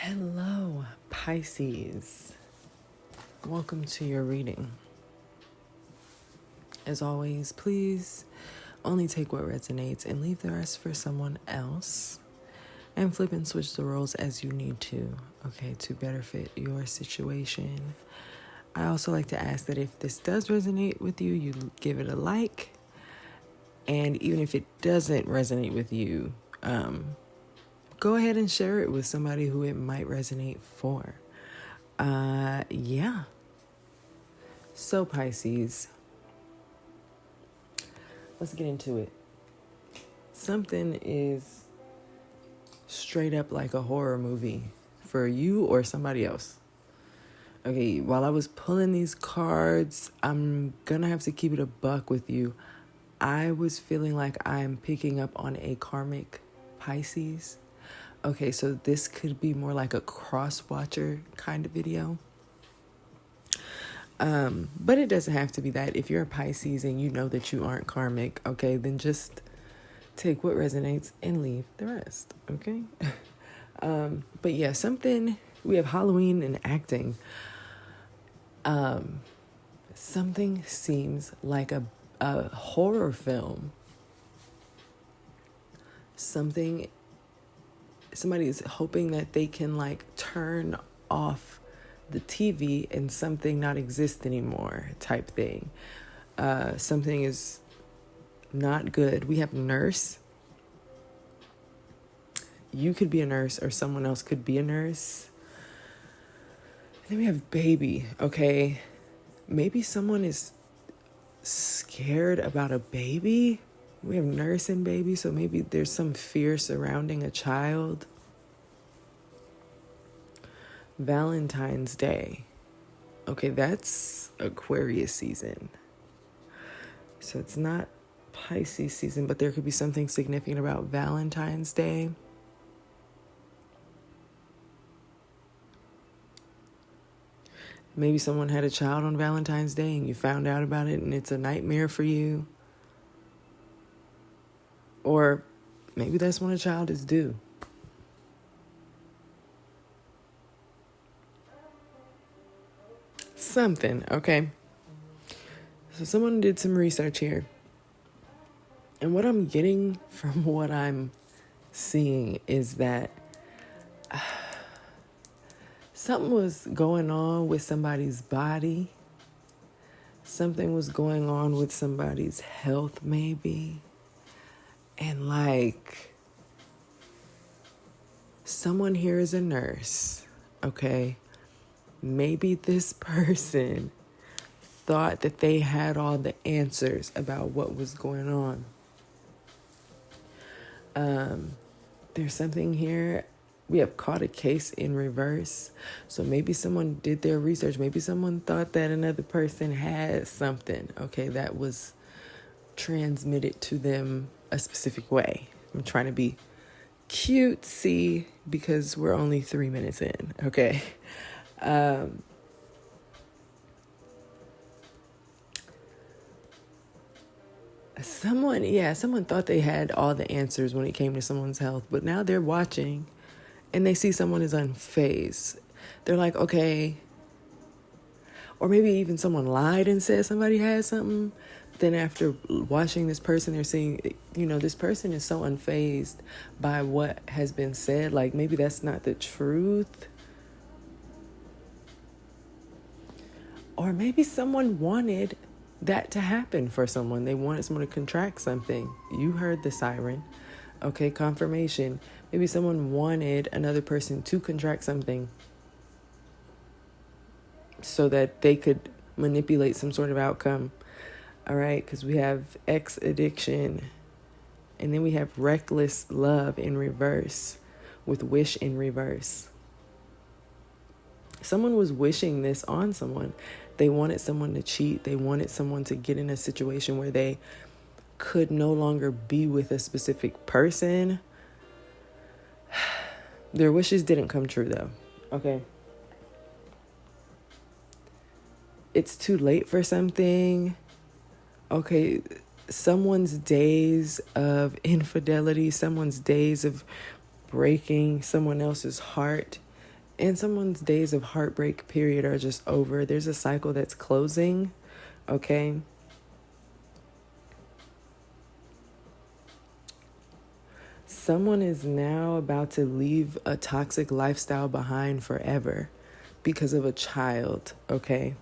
Hello, Pisces. Welcome to your reading. As always, please only take what resonates and leave the rest for someone else. And flip and switch the roles as you need to, okay, to better fit your situation. I also like to ask that if this does resonate with you, you give it a like. And even if it doesn't resonate with you, go ahead and share it with somebody who it might resonate for. Yeah. So Pisces, let's get into it. Something is straight up like a horror movie for you or somebody else. Okay, while I was pulling these cards, I'm gonna have to keep it a buck with you. I was feeling like I'm picking up on a karmic Pisces. Okay, so this could be more like a cross-watcher kind of video. But it doesn't have to be that. If you're a Pisces and you know that you aren't karmic, okay, then just take what resonates and leave the rest, okay? But yeah, we have Halloween and acting. Something seems like a horror film. Somebody is hoping that they can like turn off the TV and something not exist anymore type thing. Something is not good. We have nurse. You could be a nurse or someone else could be a nurse. And then we have baby, okay? Maybe someone is scared about a baby. We have nurse and baby, so maybe there's some fear surrounding a child. Valentine's Day. Okay, that's Aquarius season. So it's not Pisces season, but there could be something significant about Valentine's Day. Maybe someone had a child on Valentine's Day and you found out about it and it's a nightmare for you. Or maybe that's when a child is due. Something, okay? So someone did some research here. And what I'm getting from what I'm seeing is that something was going on with somebody's body. Something was going on with somebody's health, maybe. And like, someone here is a nurse, okay? Maybe this person thought that they had all the answers about what was going on. There's something here. We have caught a case in reverse. So maybe someone did their research. Maybe someone thought that another person had something, okay, that was transmitted to them a specific way. I'm trying to be cutesy because we're only 3 minutes in, okay? Someone thought they had all the answers when it came to someone's health, but now they're watching and they see someone is unfazed. They're like, okay, or maybe even someone lied and said somebody had something. Then after watching this person, they're seeing, this person is so unfazed by what has been said. Like maybe that's not the truth. Or maybe someone wanted that to happen for someone. They wanted someone to contract something. You heard the siren. Okay, confirmation. Maybe someone wanted another person to contract something so that they could manipulate some sort of outcome. All right, because we have ex addiction. And then we have reckless love in reverse with wish in reverse. Someone was wishing this on someone. They wanted someone to cheat. They wanted someone to get in a situation where they could no longer be with a specific person. Their wishes didn't come true though. Okay. It's too late for something. Okay. Someone's days of infidelity, someone's days of breaking someone else's heart And someone's days of heartbreak period are just over. There's a cycle that's closing, okay? Someone is now about to leave a toxic lifestyle behind forever because of a child, okay?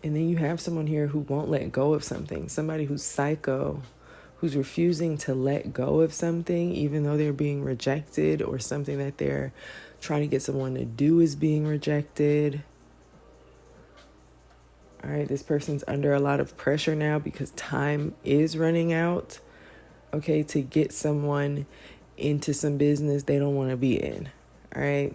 And then you have someone here who won't let go of something, somebody who's psycho, who's refusing to let go of something, even though they're being rejected, or something that they're trying to get someone to do is being rejected. All right, this person's under a lot of pressure now because time is running out, okay, to get someone into some business they don't want to be in. All right.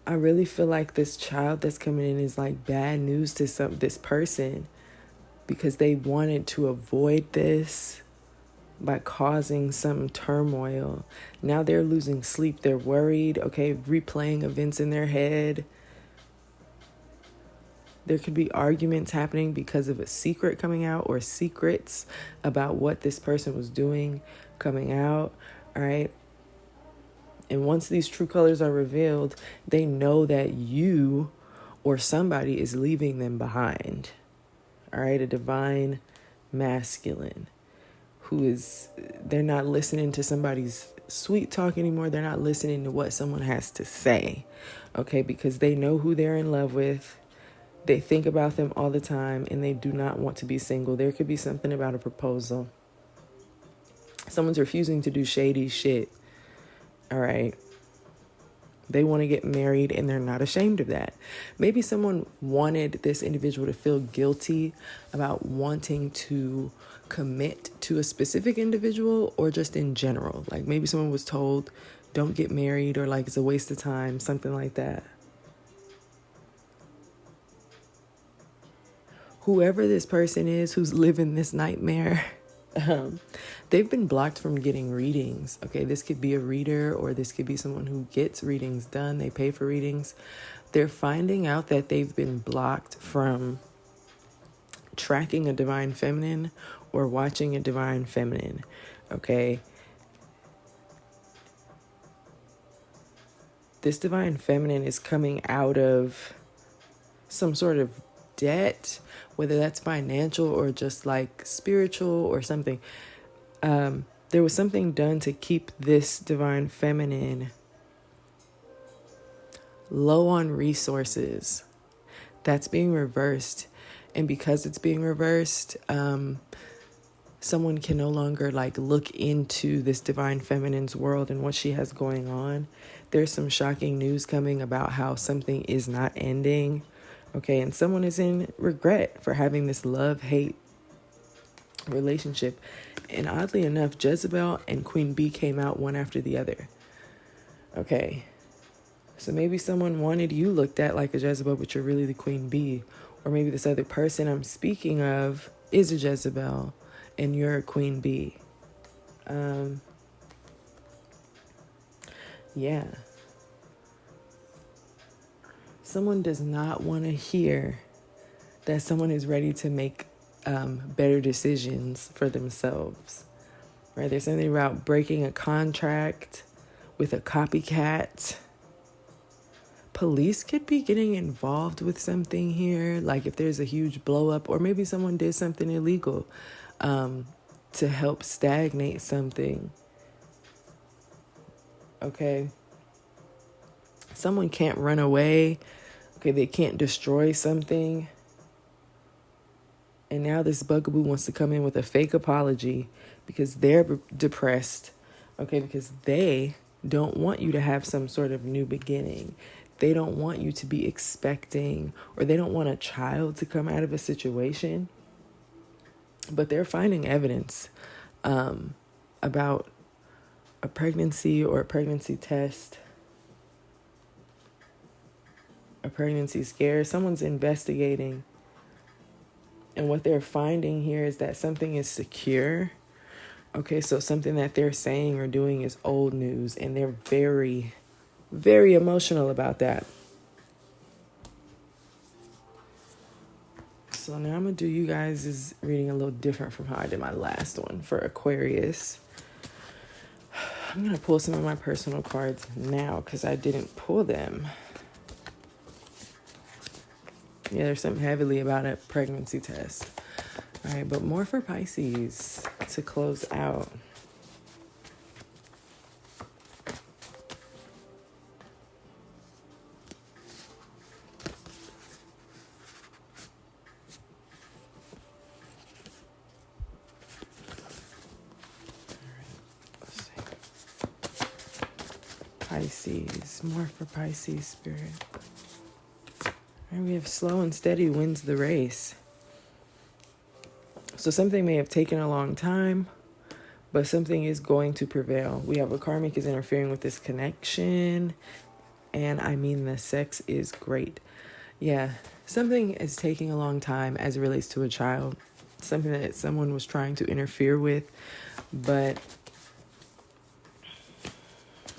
I really feel like this child that's coming in is like bad news to this person, because they wanted to avoid this by causing some turmoil. Now they're losing sleep. They're worried, okay, replaying events in their head. There could be arguments happening because of a secret coming out, or secrets about what this person was doing coming out, all right? And once these true colors are revealed, they know that you or somebody is leaving them behind. All right, a divine masculine they're not listening to somebody's sweet talk anymore. They're not listening to what someone has to say, okay, because they know who they're in love with. They think about them all the time, and they do not want to be single. There could be something about a proposal. Someone's refusing to do shady shit. All right. They want to get married, and they're not ashamed of that. Maybe someone wanted this individual to feel guilty about wanting to commit to a specific individual, or just in general. Like maybe someone was told, don't get married, or like it's a waste of time, something like that. Whoever this person is who's living this nightmare, they've been blocked from getting readings. Okay, this could be a reader, or this could be someone who gets readings done. They pay for readings. They're finding out that they've been blocked from tracking a divine feminine or watching a divine feminine. Okay. This divine feminine is coming out of some sort of debt, whether that's financial or just like spiritual or something. There was something done to keep this divine feminine low on resources. That's being reversed. And because it's being reversed, someone can no longer like look into this divine feminine's world and what she has going on. There's some shocking news coming about how something is not ending. Okay, and someone is in regret for having this love-hate relationship. And oddly enough, Jezebel and Queen Bee came out one after the other. Okay, so maybe someone wanted you looked at like a Jezebel, but you're really the Queen Bee. Or maybe this other person I'm speaking of is a Jezebel and you're a Queen Bee. Yeah. Someone does not want to hear that someone is ready to make better decisions for themselves. Right? There's something about breaking a contract with a copycat. Police could be getting involved with something here. Like if there's a huge blow up, or maybe someone did something illegal to help stagnate something. Okay. Someone can't run away. Okay, they can't destroy something. And now this bugaboo wants to come in with a fake apology because they're depressed. Okay, because they don't want you to have some sort of new beginning. They don't want you to be expecting, or they don't want a child to come out of a situation. But they're finding evidence about a pregnancy or a pregnancy test, a pregnancy scare. Someone's investigating. And what they're finding here is that something is secure. Okay, so something that they're saying or doing is old news, and they're very, very emotional about that. So now I'm going to do you guys' reading a little different from how I did my last one for Aquarius. I'm going to pull some of my personal cards now because I didn't pull them. Yeah, there's something heavily about a pregnancy test. All right, but more for Pisces to close out. Pisces, more for Pisces spirit. And we have slow and steady wins the race. So something may have taken a long time, but something is going to prevail. We have a karmic is interfering with this connection. And I mean, the sex is great. Yeah, something is taking a long time as it relates to a child. Something that someone was trying to interfere with, but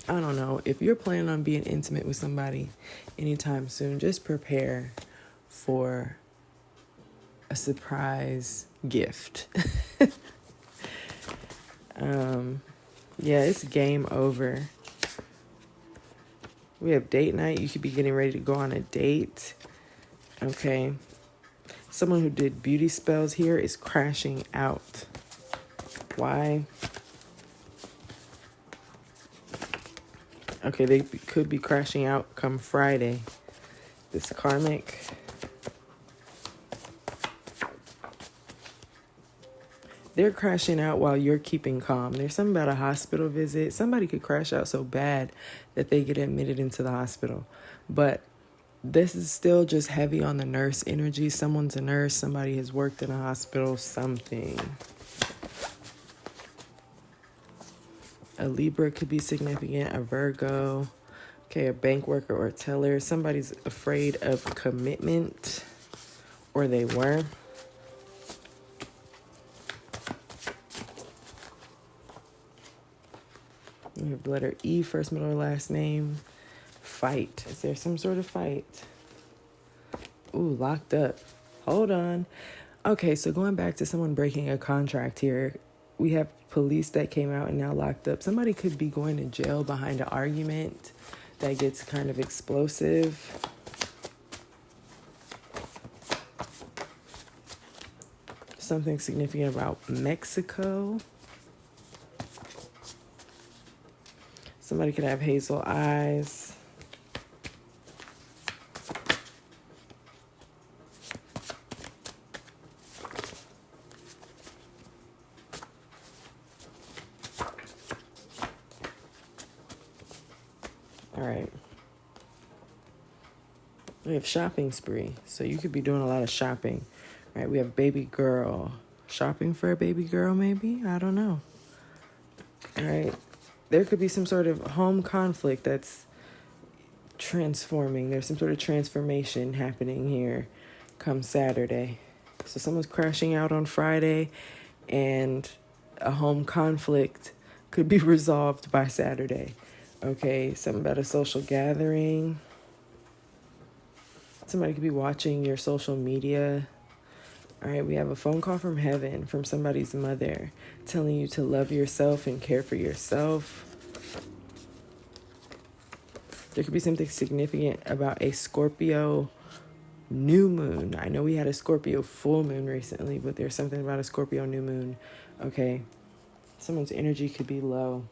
I don't know. If you're planning on being intimate with somebody anytime soon, just prepare for a surprise gift. Yeah, it's game over. We have date night. You could be getting ready to go on a date. Okay. Someone who did beauty spells here is crashing out. Why? Okay, they could be crashing out come Friday. This karmic. They're crashing out while you're keeping calm. There's something about a hospital visit. Somebody could crash out so bad that they get admitted into the hospital. But this is still just heavy on the nurse energy. Someone's a nurse. Somebody has worked in a hospital. Something. A Libra could be significant. A Virgo. Okay, a bank worker or a teller. Somebody's afraid of commitment. Or they were. We have the letter E, first, middle, or last name. Fight. Is there some sort of fight? Ooh, locked up. Hold on. Okay, so going back to someone breaking a contract here, we have police that came out and now locked up. Somebody could be going to jail behind an argument that gets kind of explosive. Something significant about Mexico. Somebody could have hazel eyes. All right. We have shopping spree. So you could be doing a lot of shopping. All right, we have baby girl. Shopping for a baby girl, maybe? I don't know. All right. There could be some sort of home conflict that's transforming. There's some sort of transformation happening here come Saturday. So someone's crashing out on Friday and a home conflict could be resolved by Saturday. Okay, something about a social gathering. Somebody could be watching your social media. All right, we have a phone call from heaven from somebody's mother telling you to love yourself and care for yourself. There could be something significant about a Scorpio new moon. I know we had a Scorpio full moon recently, but there's something about a Scorpio new moon. Okay, someone's energy could be low.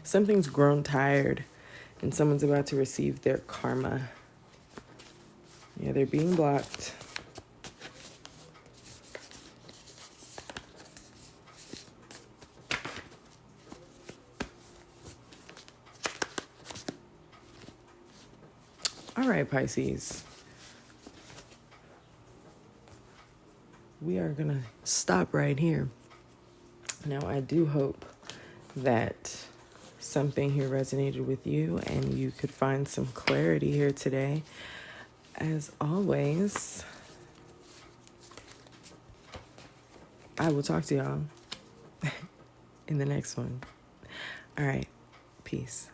Something's grown tired and someone's about to receive their karma. Yeah, they're being blocked. All right, Pisces. We are going to stop right here. Now, I do hope that something here resonated with you and you could find some clarity here today. As always, I will talk to y'all in the next one. All right. Peace.